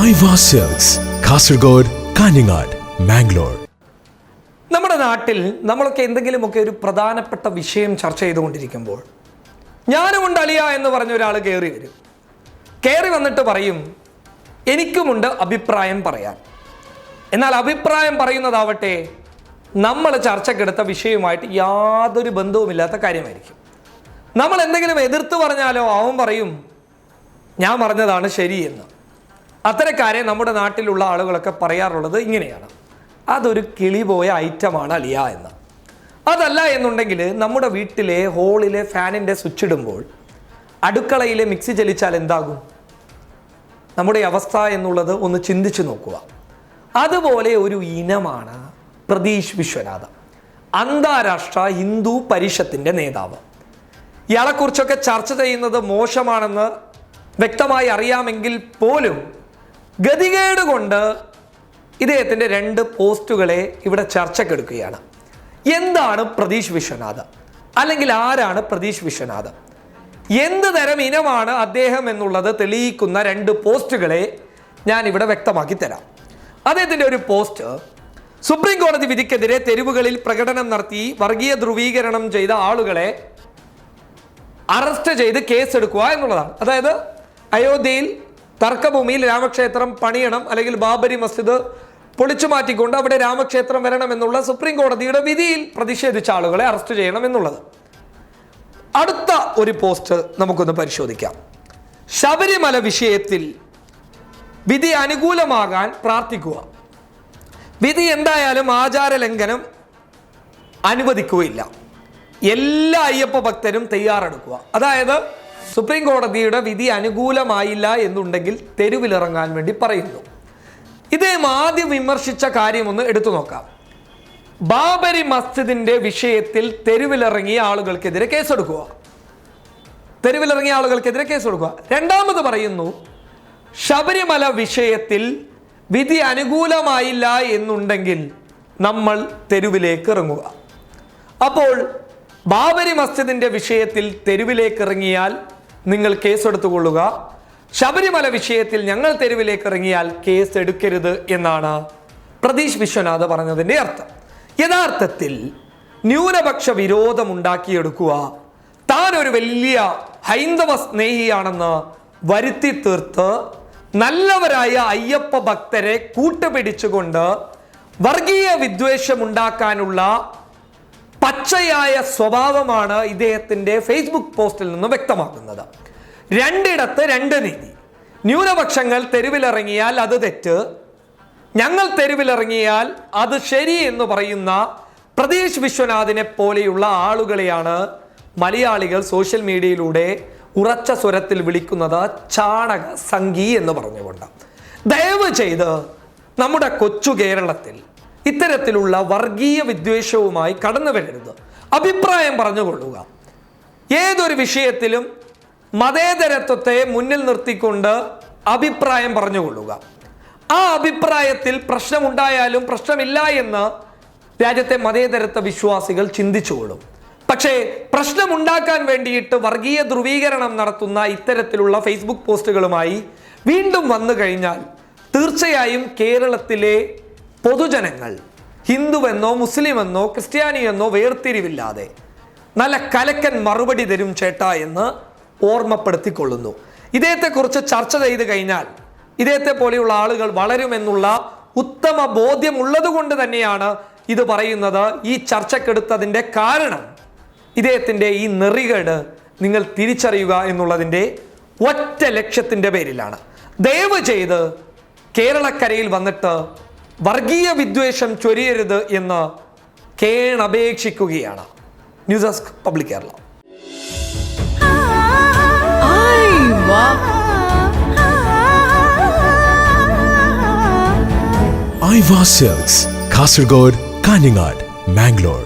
Aiwa silks, Kasaragod, Kanhangad, Mangalore. നമ്മുടെ നാട്ടിൽ നമ്മളൊക്കെ എന്തെങ്കിലുമൊക്കെ ഒരു പ്രധാനപ്പെട്ട വിഷയം ചർച്ച ചെയ്തുകൊണ്ടിരിക്കുമ്പോൾ ഞാനുമുണ്ട് അലിയ എന്ന് പറഞ്ഞ ഒരാൾ കയറി വരും. കയറി വന്നിട്ട് പറയും, എനിക്കുമുണ്ട് അഭിപ്രായം പറയാൻ. എന്നാൽ അഭിപ്രായം പറയുന്നതാവട്ടെ നമ്മൾ ചർച്ചക്കെടുത്ത വിഷയവുമായിട്ട് യാതൊരു ബന്ധവുമില്ലാത്ത കാര്യമായിരിക്കും. നമ്മൾ എന്തെങ്കിലും എതിർത്ത് പറഞ്ഞാലോ അവൻ പറയും ഞാൻ പറഞ്ഞതാണ് ശരിയെന്ന്. അത്തരക്കാരെ നമ്മുടെ നാട്ടിലുള്ള ആളുകളൊക്കെ പറയാറുള്ളത് ഇങ്ങനെയാണ്, അതൊരു കിളി പോയ ഐറ്റമാണ് അലിയ എന്ന്. അതല്ല എന്നുണ്ടെങ്കിൽ നമ്മുടെ വീട്ടിലെ ഹോളിലെ ഫാനിൻ്റെ സ്വിച്ച് ഇടുമ്പോൾ അടുക്കളയിലെ മിക്സി ചലിച്ചാൽ എന്താകും? നമ്മുടെ അവസ്ഥ എന്നുള്ളത് ഒന്ന് ചിന്തിച്ചു നോക്കുക. അതുപോലെ ഒരു ഇനമാണ് പ്രതീഷ് വിശ്വനാഥ്, അന്താരാഷ്ട്ര ഹിന്ദു പരിഷത്തിൻ്റെ നേതാവ്. ഇയാളെക്കുറിച്ചൊക്കെ ചർച്ച ചെയ്യുന്നത് മോശമാണെന്ന് വ്യക്തമായി അറിയാമെങ്കിൽ പോലും ഗതികേട് കൊണ്ട് ഇദ്ദേഹത്തിൻ്റെ 2 പോസ്റ്റുകളെ ഇവിടെ ചർച്ചക്കെടുക്കുകയാണ്. എന്താണ് പ്രതീഷ് വിശ്വനാഥ്, അല്ലെങ്കിൽ ആരാണ് പ്രതീഷ് വിശ്വനാഥ്, എന്ത് തരം ഇനമാണ് അദ്ദേഹം എന്നുള്ളത് തെളിയിക്കുന്ന 2 പോസ്റ്റുകളെ ഞാൻ ഇവിടെ വ്യക്തമാക്കി തരാം. അദ്ദേഹത്തിൻ്റെ ഒരു പോസ്റ്റ്, സുപ്രീം കോടതി വിധിക്കെതിരെ തെരുവുകളിൽ പ്രകടനം നടത്തി വർഗീയ ധ്രുവീകരണം ചെയ്ത ആളുകളെ അറസ്റ്റ് ചെയ്ത് കേസെടുക്കുക എന്നുള്ളതാണ്. അതായത് അയോധ്യയിൽ തർക്കഭൂമിയിൽ രാമക്ഷേത്രം പണിയണം, അല്ലെങ്കിൽ ബാബരി മസ്ജിദ് പൊളിച്ചു മാറ്റിക്കൊണ്ട് അവിടെ രാമക്ഷേത്രം വരണം എന്നുള്ള സുപ്രീം കോടതിയുടെ വിധിയിൽ പ്രതിഷേധിച്ച ആളുകളെ അറസ്റ്റ് ചെയ്യണം എന്നുള്ളത്. അടുത്ത ഒരു പോസ്റ്റ് നമുക്കൊന്ന് പരിശോധിക്കാം. ശബരിമല വിഷയത്തിൽ വിധി അനുകൂലമാകാൻ പ്രാർത്ഥിക്കുക. വിധി എന്തായാലും ആചാര ലംഘനം അനുവദിക്കുകയില്ല. എല്ലാ അയ്യപ്പ ഭക്തരും തയ്യാറെടുക്കുക. അതായത് സുപ്രീം കോടതിയുടെ വിധി അനുകൂലമായില്ല എന്നുണ്ടെങ്കിൽ തെരുവിലിറങ്ങാൻ വേണ്ടി പറയുന്നു. ഇദ്ദേഹം ആദ്യം വിമർശിച്ച കാര്യമൊന്ന് എടുത്തു നോക്കാം. ബാബരി മസ്ജിദിന്റെ വിഷയത്തിൽ തെരുവിലിറങ്ങിയ ആളുകൾക്കെതിരെ കേസെടുക്കുക. രണ്ടാമത് പറയുന്നു, ശബരിമല വിഷയത്തിൽ വിധി അനുകൂലമായില്ല എന്നുണ്ടെങ്കിൽ നമ്മൾ തെരുവിലേക്ക് ഇറങ്ങുക. അപ്പോൾ ബാബരി മസ്ജിദിന്റെ വിഷയത്തിൽ തെരുവിലേക്ക് ഇറങ്ങിയാൽ നിങ്ങൾ കേസെടുത്തുകൊള്ളുക, ശബരിമല വിഷയത്തിൽ ഞങ്ങൾ തെരുവിലേക്ക് ഇറങ്ങിയാൽ കേസ് എടുക്കരുത് എന്നാണ് പ്രതീഷ് വിശ്വനാഥ് പറഞ്ഞതിൻ്റെ അർത്ഥം. യഥാർത്ഥത്തിൽ ന്യൂനപക്ഷ വിരോധം ഉണ്ടാക്കിയെടുക്കുക, താൻ ഒരു വലിയ ഹൈന്ദവ സ്നേഹിയാണെന്ന് വരുത്തി തീർത്ത് നല്ലവരായ അയ്യപ്പ ഭക്തരെ കൂട്ടുപിടിച്ചുകൊണ്ട് വർഗീയ വിദ്വേഷം ഉണ്ടാക്കാനുള്ള പച്ചയായ സ്വഭാവമാണ് ഇദ്ദേഹത്തിൻ്റെ ഫേസ്ബുക്ക് പോസ്റ്റിൽ നിന്ന് വ്യക്തമാക്കുന്നത്. 2 ഇടത്ത് 2 നീതി. ന്യൂനപക്ഷങ്ങൾ തെരുവിലിറങ്ങിയാൽ അത് തെറ്റ്, ഞങ്ങൾ തെരുവിലിറങ്ങിയാൽ അത് ശരി എന്ന് പറയുന്ന പ്രതീഷ് വിശ്വനാഥിനെ പോലെയുള്ള ആളുകളെയാണ് മലയാളികൾ സോഷ്യൽ മീഡിയയിലൂടെ ഉറച്ച സ്വരത്തിൽ വിളിക്കുന്നത് ചാണക സംഘി എന്ന് പറഞ്ഞുകൊണ്ട്. ദയവ് ചെയ്ത് നമ്മുടെ കൊച്ചു കേരളത്തിൽ ഇത്തരത്തിലുള്ള വർഗീയ വിദ്വേഷവുമായി കടന്നു വരരുത്. അഭിപ്രായം പറഞ്ഞുകൊള്ളുക. ഏതൊരു വിഷയത്തിലും മതേതരത്വത്തെ മുന്നിൽ നിർത്തിക്കൊണ്ട് അഭിപ്രായം പറഞ്ഞുകൊള്ളുക. ആ അഭിപ്രായത്തിൽ പ്രശ്നമുണ്ടായാലും പ്രശ്നമില്ല എന്ന് രാജ്യത്തെ മതേതരത്വ വിശ്വാസികൾ ചിന്തിച്ചുകൊള്ളും. പക്ഷേ പ്രശ്നമുണ്ടാക്കാൻ വേണ്ടിയിട്ട് വർഗീയ ധ്രുവീകരണം നടത്തുന്ന ഇത്തരത്തിലുള്ള ഫേസ്ബുക്ക് പോസ്റ്റുകളുമായി വീണ്ടും വന്നു കഴിഞ്ഞാൽ തീർച്ചയായും കേരളത്തിലെ പൊതുജനങ്ങൾ ഹിന്ദുവെന്നോ മുസ്ലിമെന്നോ ക്രിസ്ത്യാനിയെന്നോ വേർതിരിവില്ലാതെ നല്ല കലക്കൻ മറുപടി തരും ചേട്ടാ എന്ന് ഓർമ്മപ്പെടുത്തിക്കൊള്ളുന്നു. ഇദ്ദേഹത്തെക്കുറിച്ച് ചർച്ച ചെയ്ത് കഴിഞ്ഞാൽ ഇദ്ദേഹത്തെ പോലെയുള്ള ആളുകൾ വളരുമെന്നുള്ള ഉത്തമ ബോധ്യമുള്ളത് കൊണ്ട് തന്നെയാണ് ഇത് പറയുന്നത്. ഈ ചർച്ചക്കെടുത്തതിൻ്റെ കാരണം ഇദ്ദേഹത്തിൻ്റെ ഈ നെറികേട് നിങ്ങൾ തിരിച്ചറിയുക എന്നുള്ളതിൻ്റെ ഒറ്റ ലക്ഷ്യത്തിൻ്റെ പേരിലാണ്. ദയവ് ചെയ്ത് കേരളക്കരയിൽ വന്നിട്ട് വർഗീയ വിദ്വേഷം ചൊരിയരുത് എന്ന് കേണപേക്ഷിക്കുകയാണ്. News desk public Kerala. Aiwa silks, Kasaragod, Kanhangad, Mangalore.